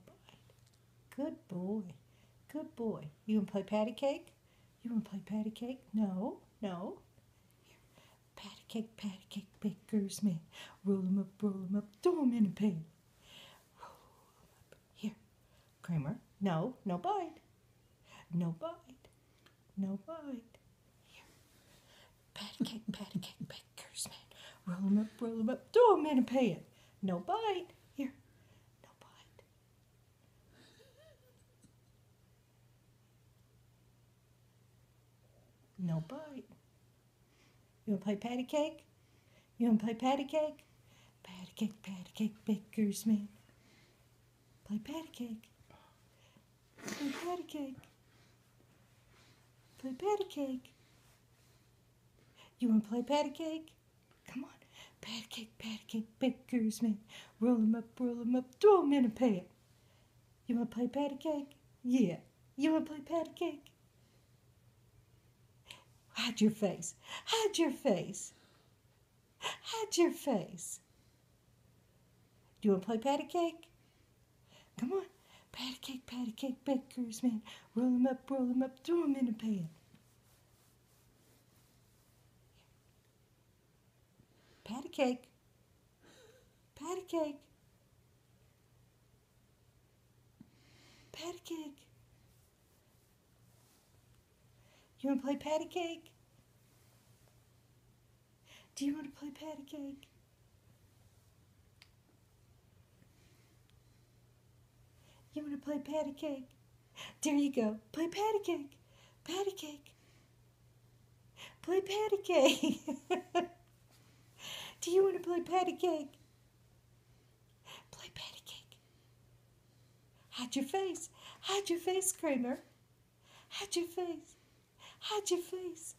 bite. Good boy. Good boy. You want to play patty cake? You want to play patty cake? No, no. Patty cake, baker's man. Roll 'em up, throw 'em in a pan. Roll 'em up. Here, Kramer. No, no bite. No bite. No bite. Here. Patty cake, baker's man. Roll 'em up, throw 'em in a pan. No bite. Here. No bite. No bite. You want to play patty cake? You want to play patty cake? Patty cake, baker's man. Play patty cake. Play patty cake. Play patty cake. You want to play patty cake? Come on. Patty cake, baker's man. Roll 'em up, throw 'em in a pan. You want to play patty cake? Yeah. You want to play patty cake? Hide your face. Hide your face. Hide your face. Do you want to play patty cake? Come on. Patty cake, baker's man. Roll 'em up, throw 'em in a pan. Patty cake. Patty cake. Patty cake. You want to play patty cake? Do you want to play patty cake? You want to play patty cake? There you go. Play patty cake. Patty cake. Play patty cake. Do you want to play patty cake? Play patty cake. Hide your face. Hide your face, Kramer. Hide your face. Hide your face.